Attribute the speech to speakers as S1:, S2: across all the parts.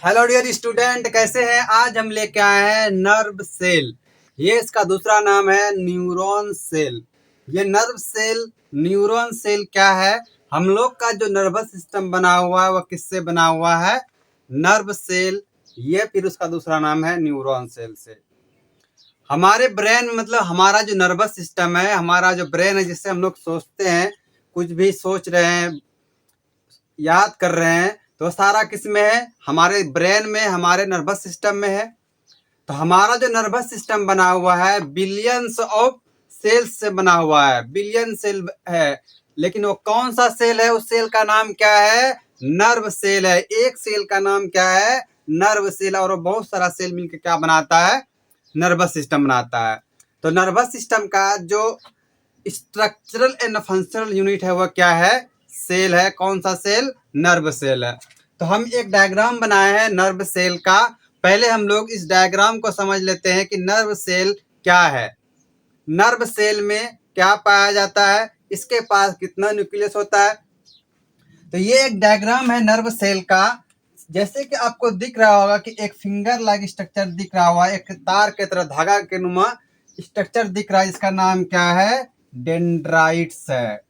S1: Hello dear student, कैसे हैं। आज हम लेके आए हैं नर्व सेल। ये इसका दूसरा नाम है न्यूरॉन सेल। ये नर्व सेल न्यूरॉन सेल क्या है? हम लोग का जो नर्वस सिस्टम बना हुआ है वह किससे बना हुआ है? Nerve cell. ये फिर उसका दूसरा नाम है न्यूरॉन सेल से। हमारे ब्रेन में मतलब हमारा जो नर्वस सिस्टम है, हमारा जो ब्रेन है, जिससे हम लोग सोचते हैं, कुछ भी सोच रहे हैं, याद कर रहे हैं, तो सारा किस में है? हमारे ब्रेन में, हमारे नर्वस सिस्टम में है। तो हमारा जो नर्वस सिस्टम बना हुआ है बिलियंस ऑफ सेल्स से बना हुआ है, बिलियन सेल है। लेकिन वो कौन सा सेल है? उस सेल का नाम क्या है? नर्व सेल है। एक सेल का नाम क्या है? Nerve cell. और बहुत सारा सेल मिलकर क्या बनाता है? नर्वस सिस्टम बनाता है। तो नर्वस सिस्टम का जो स्ट्रक्चरल एंड फंक्शनल यूनिट है वह क्या है? सेल है। कौन सा सेल? नर्व सेल है। तो हम एक डायग्राम बनाए हैं नर्व सेल का। पहले हम लोग इस डायग्राम को समझ लेते हैं कि नर्व सेल क्या है। नर्व सेल में क्या पाया जाता है, इसके पास कितना न्यूक्लियस होता है। तो ये एक डायग्राम है नर्व सेल का। जैसे कि आपको दिख रहा होगा कि एक फिंगर लाइक स्ट्रक्चर दिख रहा हुआ है, एक तार के तरह धागा के नुमा स्ट्रक्चर दिख रहा है। इसका नाम क्या है? डेंड्राइट्स है।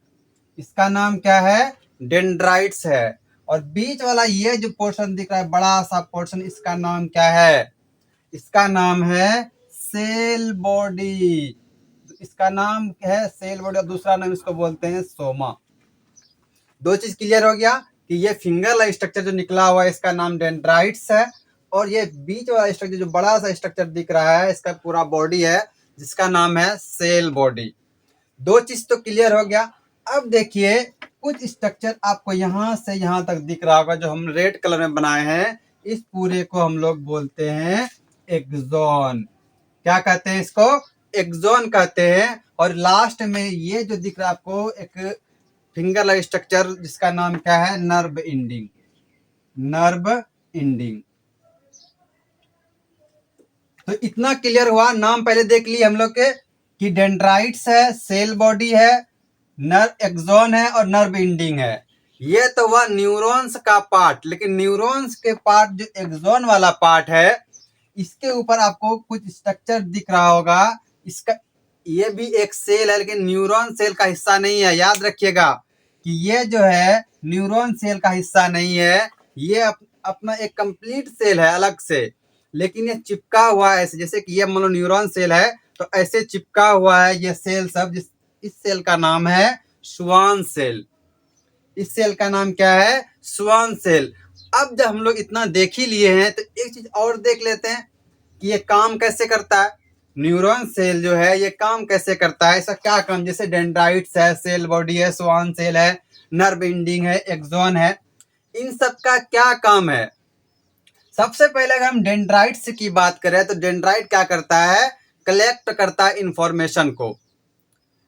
S1: इसका नाम क्या है? डेंड्राइट्स है। और बीच वाला ये जो पोर्शन दिख रहा है, बड़ा सा पोर्शन, इसका नाम क्या है? इसका नाम है सेल बॉडी। इसका नाम है सेल बॉडी, और दूसरा नाम इसको बोलते हैं सोमा। दो चीज क्लियर हो गया कि ये फिंगर लाइक स्ट्रक्चर जो निकला हुआ है इसका नाम डेंड्राइट्स है, और ये बीच वाला स्ट्रक्चर जो बड़ा सा स्ट्रक्चर दिख रहा है इसका पूरा बॉडी है, जिसका नाम है सेल बॉडी। दो चीज तो क्लियर हो गया। अब देखिए, कुछ स्ट्रक्चर आपको यहां से यहां तक दिख रहा होगा जो हम रेड कलर में बनाए हैं। इस पूरे को हम लोग बोलते हैं एक्सॉन। क्या कहते हैं इसको? एक्सॉन कहते हैं। और लास्ट में ये जो दिख रहा है आपको एक फिंगर लाइक स्ट्रक्चर, जिसका नाम क्या है? Nerve ending. Nerve ending. तो इतना क्लियर हुआ। नाम पहले देख लिए हम लोग के कि डेंड्राइट्स है, सेल बॉडी है, नर्व एक्सॉन है और नर्व एंडिंग है। ये तो हुआ न्यूरॉन्स का पार्ट। लेकिन न्यूरॉन्स के पार्ट जो एक्सॉन वाला पार्ट है, इसके ऊपर आपको कुछ स्ट्रक्चर दिख रहा होगा। इसका ये भी एक सेल है, लेकिन न्यूरॉन सेल का हिस्सा नहीं है। याद रखिएगा कि ये जो है न्यूरॉन सेल का हिस्सा नहीं है। ये अपना एक कंप्लीट सेल है अलग से, लेकिन ये चिपका हुआ है ऐसे। जैसे कि ये मान लो न्यूरॉन सेल है, तो ऐसे चिपका हुआ है ये सेल सब। इस सेल का नाम है श्वान सेल। इस सेल का नाम क्या है? Schwann cell. अब जब हम लोग इतना देख ही लिए हैं, तो एक चीज और देख लेते हैं कि ये काम कैसे करता है। न्यूरॉन सेल जो है ये काम कैसे करता है, इसका क्या काम। जैसे डेंड्राइट्स है, सेल बॉडी है, श्वान सेल है, नर्व एंडिंग है, एक्सॉन है, इन सब का क्या काम है। सबसे पहले अगर हम डेंड्राइट्स की बात करें, तो डेंड्राइट क्या करता है? कलेक्ट करता है इंफॉर्मेशन को।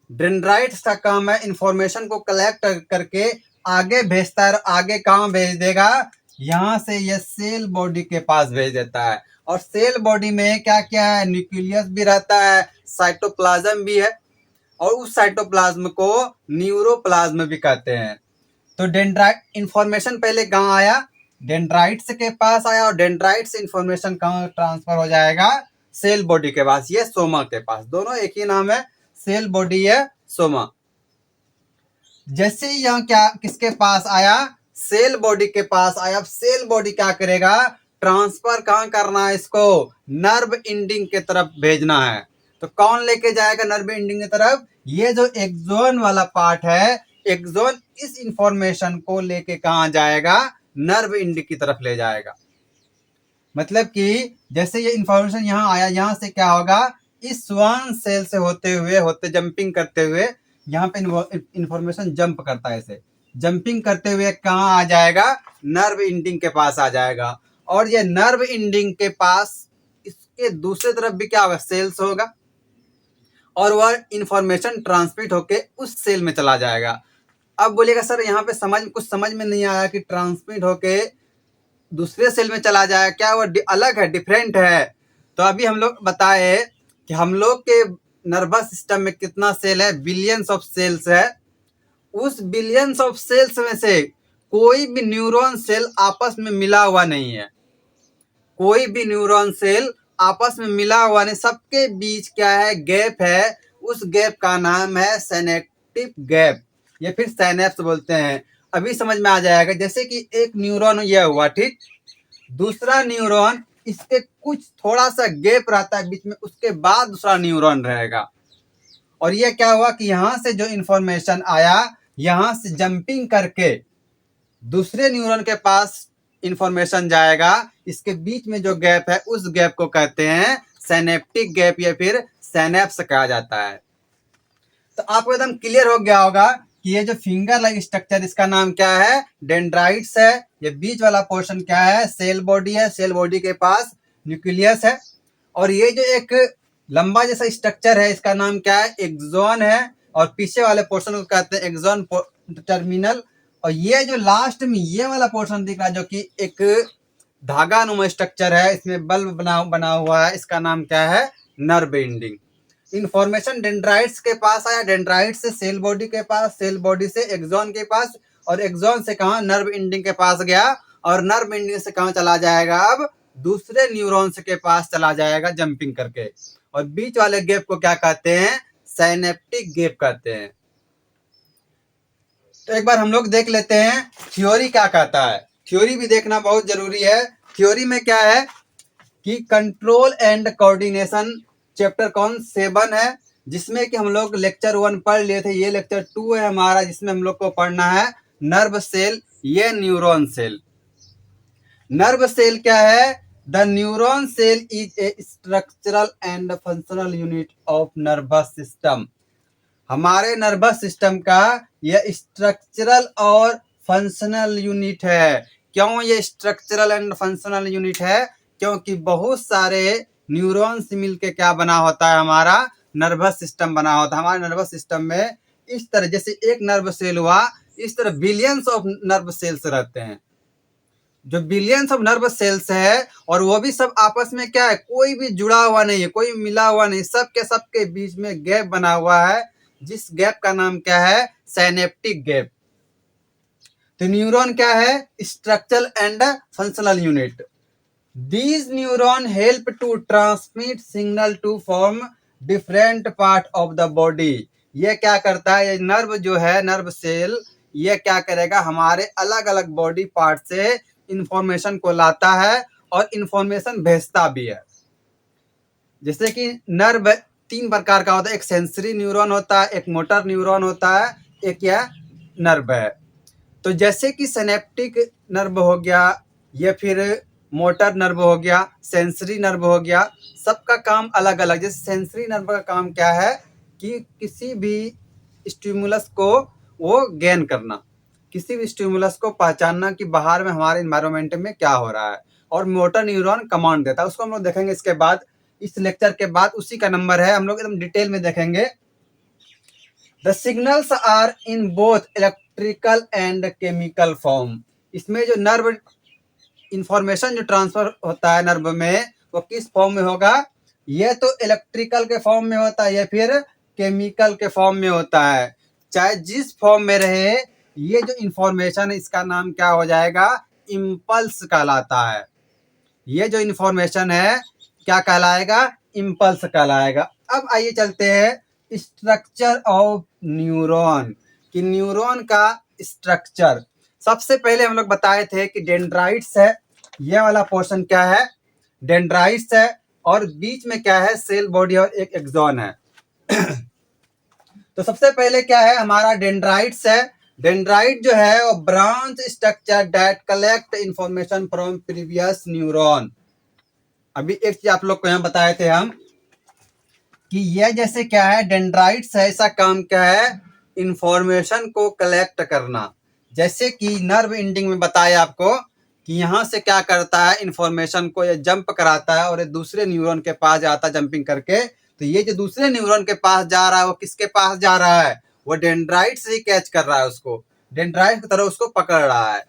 S1: डेंड्राइट्स का काम है इंफॉर्मेशन को कलेक्ट करके आगे भेजता है। और आगे कहाँ भेज देगा? यहाँ से ये सेल बॉडी के पास भेज देता है। और सेल बॉडी में क्या क्या है? न्यूक्लियस भी रहता है, साइटोप्लाज्म भी है, और उस साइटोप्लाज्म को न्यूरोप्लाज्म भी कहते हैं। तो डेंड्राइट इंफॉर्मेशन पहले कहाँ आया? डेंड्राइट्स के पास आया, और डेंड्राइट से इंफॉर्मेशन कहाँ ट्रांसफर हो जाएगा? सेल बॉडी के पास, ये सोमा के पास। दोनों एक ही नाम है, सेल बॉडी है, सोमा। जैसे ही यहाँ क्या किसके पास आया? सेल बॉडी के पास आया। अब सेल बॉडी क्या करेगा? ट्रांसफर कहाँ करना है इसको? नर्व एंडिंग के तरफ भेजना है। तो कौन लेके जाएगा नर्व एंडिंग की तरफ? ये जो एक्सॉन वाला पार्ट है, एक्सॉन इस इंफॉर्मेशन को लेके कहाँ जाएगा? नर्व एंडिंग की तरफ ले जाएगा। मतलब कि जैसे ये इंफॉर्मेशन यहाँ आया, यहाँ से क्या होगा? इस श्वान सेल से होते जंपिंग करते हुए यहाँ पे इंफॉर्मेशन जंप करता है। ऐसे जंपिंग करते हुए कहाँ आ जाएगा? नर्व एंडिंग के पास आ जाएगा। और ये नर्व एंडिंग के पास इसके दूसरे तरफ भी क्या होगा? सेल्स होगा, और वह इंफॉर्मेशन ट्रांसमिट होके उस सेल में चला जाएगा। अब बोलिएगा सर यहाँ पे कुछ समझ में नहीं आया कि ट्रांसमिट होके दूसरे सेल में चला जाए, क्या वो अलग है, डिफरेंट है? तो अभी हम लोग बताए कि हम लोग के नर्वस सिस्टम में कितना सेल है? बिलियंस ऑफ सेल्स है। उस बिलियंस ऑफ सेल्स में से कोई भी न्यूरॉन सेल आपस में मिला हुआ नहीं है। कोई भी न्यूरॉन सेल आपस में मिला हुआ नहीं, सबके बीच क्या है, गैप है, उस गैप का नाम है सिनेप्टिक गैप, या फिर साइनेप्स बोलते हैं। अभी समझ में आ जाएगा। जैसे कि एक न्यूरॉन यह हुआ, ठीक, दूसरा न्यूरॉन इसके कुछ थोड़ा सा गैप रहता है बीच में, उसके बाद दूसरा न्यूरॉन रहेगा। और ये क्या हुआ कि यहाँ से जो इंफॉर्मेशन आया, यहाँ से जंपिंग करके दूसरे न्यूरॉन के पास इंफॉर्मेशन जाएगा। इसके बीच में जो गैप है, उस गैप को कहते हैं सिनेप्टिक गैप, या फिर सिनेप्स कहा जाता है। तो आपको एकदम क्लियर हो गया होगा कि ये जो फिंगर लाइक स्ट्रक्चर, इसका नाम क्या है, डेंड्राइट्स है। ये बीच वाला पोर्शन क्या है, सेल बॉडी है। सेल बॉडी के पास न्यूक्लियस है। और ये जो एक लंबा जैसा स्ट्रक्चर है, इसका नाम क्या है, एक्सॉन है। और पीछे वाले पोर्शन को कहते हैं एक्सॉन टर्मिनल। और ये जो लास्ट में ये वाला पोर्शन दिख रहा है, जो कि एक धागा नुमा स्ट्रक्चर है, इसमें बल्ब बना हुआ है, इसका नाम क्या है, नर्व एंडिंग। इंफॉर्मेशन डेंड्राइट्स के पास आया, डेंड्राइट्स से सेल बॉडी के पास, सेल बॉडी से एक्सॉन के पास, और एक्सॉन से कहा, नर्व एंडिंग के पास गया। और नर्व एंडिंग से कहां चला जाएगा, अब दूसरे न्यूरॉन्स के पास चला जाएगा जंपिंग करके। और बीच वाले गैप को क्या कहते हैं, साइनेप्टिक गैप कहते हैं। तो एक बार हम लोग देख लेते हैं थ्योरी क्या कहता है। थ्योरी भी देखना बहुत जरूरी है। थ्योरी में क्या है कि कंट्रोल एंड कोऑर्डिनेशन चैप्टर कौन 7 है, जिसमें कि हम लोग लेक्चर 1 पढ़ लिए थे। ये लेक्चर 2 है हमारा, जिसमें हम लोग को पढ़ना है नर्व सेल, ये न्यूरॉन सेल। नर्व सेल क्या है, the neuron cell is a structural and functional unit of nervous system. हमारे नर्वस सिस्टम का यह स्ट्रक्चरल और फंक्शनल यूनिट है। क्यों ये स्ट्रक्चरल एंड फंक्शनल यूनिट है, क्योंकि बहुत सारे न्यूरॉन से मिलके क्या बना होता है, हमारा नर्वस सिस्टम बना होता है। हमारे नर्वस सिस्टम में इस तरह, जैसे एक नर्व सेल हुआ, इस तरह बिलियंस ऑफ नर्व सेल्स रहते हैं, जो बिलियंस ऑफ नर्व सेल्स है। और वो भी सब आपस में क्या है, कोई भी जुड़ा हुआ नहीं है, कोई मिला हुआ नहीं, सबके बीच में गैप बना हुआ है, जिस गैप का नाम क्या है, सिनेप्टिक गैप। तो न्यूरॉन क्या है, structural and functional unit. These neuron help to transmit signal to form different part of the body। ये क्या करता है, ये नर्व जो है, नर्व सेल, ये क्या करेगा, हमारे अलग अलग बॉडी पार्ट से इंफॉर्मेशन को लाता है और इंफॉर्मेशन भेजता भी है। जैसे कि नर्व 3 प्रकार का होता है, एक सेंसरी न्यूरॉन होता है, एक मोटर न्यूरॉन होता है, एक यह नर्व है। तो जैसे कि सिनेप्टिक नर्व हो गया, या फिर मोटर नर्व हो गया, सेंसरी नर्व हो गया, सबका काम अलग अलग। जैसे सेंसरी नर्व का काम क्या है कि किसी भी स्टिमुलस को वो गेन करना, किसी भी स्टिमुलस को पहचानना कि बाहर में हमारे एनवायरनमेंट में क्या हो रहा है। और मोटर न्यूरॉन कमांड देता है, उसको हम लोग देखेंगे इसके बाद, इस लेक्चर के बाद उसी का नंबर है, हम लोग एकदम डिटेल में देखेंगे। The signals are in both electrical and chemical form. इसमें जो नर्व इंफॉर्मेशन जो ट्रांसफर होता है नर्व में, वो किस फॉर्म में होगा, ये तो इलेक्ट्रिकल के फॉर्म में होता है, या फिर केमिकल के फॉर्म में होता है। चाहे जिस फॉर्म में रहे, ये जो इंफॉर्मेशन है, इसका नाम क्या हो जाएगा, इम्पल्स कहलाता है। ये जो इंफॉर्मेशन है क्या कहलाएगा, इम्पल्स कहलाएगा। अब आइए चलते हैं स्ट्रक्चर ऑफ न्यूरॉन, कि न्यूरॉन का स्ट्रक्चर। सबसे पहले हम लोग बताए थे कि डेंड्राइट्स है, ये वाला पोर्शन क्या है, डेंड्राइट्स है, और बीच में क्या है, सेल बॉडी और एक एक्सॉन है। तो सबसे पहले क्या है, हमारा डेंड्राइट्स है। डेंड्राइट जो है वो branch structure that collect information from previous neuron. अभी एक चीज आप लोग को यहाँ बताए थे हम कि ये जैसे क्या है, डेंड्राइट्स है, ऐसा काम क्या है, इंफॉर्मेशन को कलेक्ट करना। जैसे कि नर्व एंडिंग में बताया आपको कि यहाँ से क्या करता है, इंफॉर्मेशन को ये जंप कराता है और ये दूसरे न्यूरॉन के पास जाता है जंपिंग करके। तो ये जो दूसरे न्यूरॉन के पास जा रहा है, वो किसके पास जा रहा है, वो डेंड्राइट से ही कैच कर रहा है, उसको डेंड्राइट की तरह उसको पकड़ रहा है।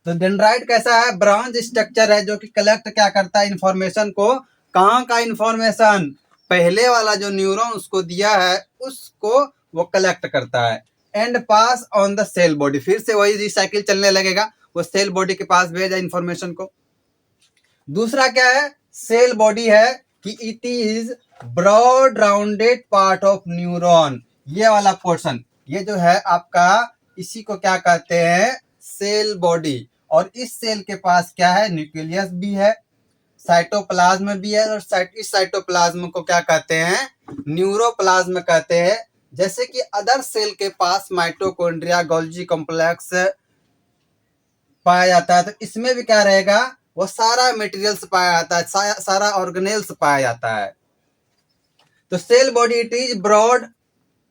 S1: तो डेंड्राइट कैसा है, ब्रांच स्ट्रक्चर है, जो कि कलेक्ट क्या करता है, इंफॉर्मेशन को। कहाँ का इंफॉर्मेशन, पहले वाला जो न्यूरॉन उसको दिया है, उसको वो कलेक्ट करता है and pass on the cell body. फिर से वही रिसाइकिल चलने लगेगा, वो सेल बॉडी के पास भेजा इंफॉर्मेशन को। दूसरा क्या है, सेल बॉडी है कि it is broad rounded part of neuron. ये वाला पोर्शन, ये जो है आपका, इसी को क्या कहते हैं, सेल बॉडी। और इस सेल के पास क्या है, न्यूक्लियस भी है, साइटोप्लाज्म भी है, और इस साइटोप्लाज्म को क्या कहते हैं, न्यूरोप्लाज्म कहते हैं। जैसे कि अदर सेल के पास माइटोकॉन्ड्रिया, गोल्जी कॉम्प्लेक्स पाया जाता है, तो इसमें भी क्या रहेगा, वो सारा मटेरियल्स पाया जाता है, सारा ऑर्गेनेल्स पाया जाता है। तो cell body it is broad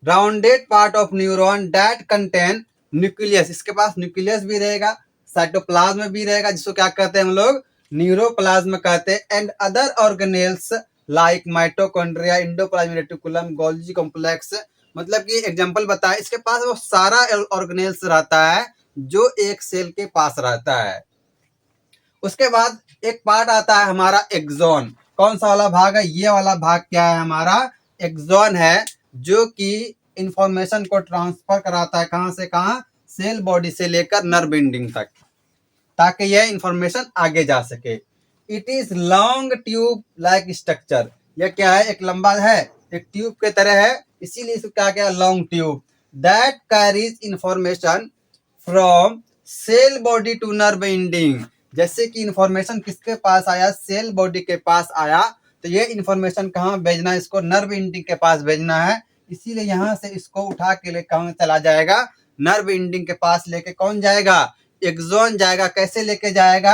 S1: rounded part of neuron that contain nucleus. इसके पास न्यूक्लियस भी रहेगा, साइटोप्लाज्म भी रहेगा, जिसको क्या कहते हैं हम लोग, न्यूरोप्लाज्म कहते हैं। And other organelles like mitochondria, endoplasmic reticulum, Golgi complex, मतलब कि एग्जांपल बताए, इसके पास वो सारा ऑर्गेनेल्स रहता है जो एक सेल के पास रहता है। उसके बाद एक पार्ट आता है हमारा एक्सॉन। कौन सा वाला भाग है, ये वाला भाग क्या है हमारा, एक्सॉन है, जो कि इंफॉर्मेशन को ट्रांसफर कराता है, कहां से कहां, सेल बॉडी से लेकर नर्व एंडिंग तक, ताकि यह इंफॉर्मेशन आगे जा सके। It is long tube like structure. यह क्या है, एक लंबा है, एक ट्यूब के तरह है, इसीलिए इसको क्या क्या, long tube, that carries information from cell body to nerve ending. जैसे कि इंफॉर्मेशन किसके पास आया, सेल बॉडी के पास आया, तो ये इंफॉर्मेशन कहाँ भेजना है, इसको नर्व एंडिंग के पास भेजना है। इसीलिए यहाँ से इसको उठा के ले कहाँ चला जाएगा, नर्व एंडिंग के पास लेके कौन जाएगा, एक्सॉन जाएगा। कैसे लेके जाएगा,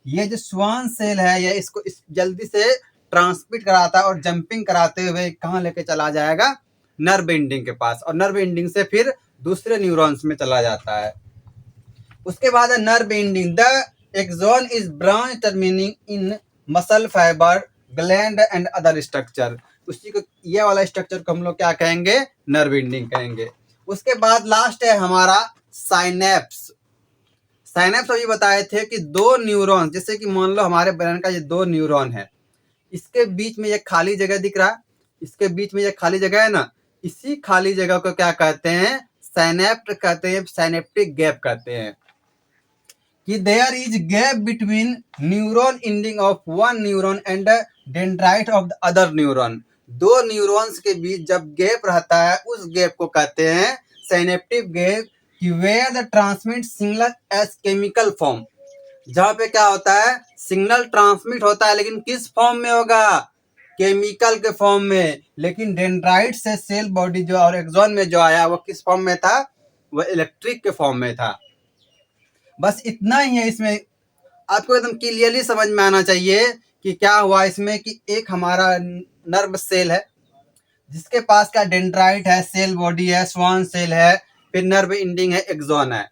S1: ये जो स्वान सेल है, ये इसको जल्दी से ट्रांसमिट कराता है और जंपिंग कराते हुए कहाँ लेके चला जाएगा, नर्व एंडिंग के पास, और नर्व एंडिंग से फिर दूसरे न्यूरॉन्स में चला जाता है। उसके बाद है nerve ending. The axon is branch terminating in muscle fibre, gland and other structure. उसी को, ये वाला स्ट्रक्चर को हम लोग क्या कहेंगे, नर्व एंडिंग कहेंगे। उसके बाद लास्ट है हमारा साइनेप्स। साइनेप्स अभी बताए थे कि दो न्यूरॉन, जैसे कि मान लो हमारे ब्रेन का ये दो न्यूरॉन है, इसके बीच में ये खाली जगह दिख रहा है, इसके बीच में ये खाली जगह है ना, इसी खाली जगह को क्या कहते हैं, साइनेप्ट कहते हैं, साइनेप्टिक गैप कहते हैं। कि there is gap between neuron ending of one neuron and dendrite of the other neuron. दो न्यूरॉन्स के बीच जब गैप रहता है, उस गैप को कहते हैं साइनेप्टिक गैप। कि where the transmit signal as chemical form, जहाँ पे क्या होता है, सिग्नल ट्रांसमिट होता है, लेकिन किस फॉर्म में होगा, केमिकल के फॉर्म में। लेकिन डेंड्राइट से सेल बॉडी जो और एक्सॉन में जो आया, वो किस फॉर्म में था, वो इलेक्ट्रिक के फॉर्म में था। बस इतना ही है इसमें, आपको एकदम क्लियरली समझ में आना चाहिए कि क्या हुआ इसमें। कि एक हमारा नर्व सेल है, जिसके पास का डेंड्राइट है, सेल बॉडी है, स्वान सेल है, फिर नर्व एंडिंग है, एक्सॉन है।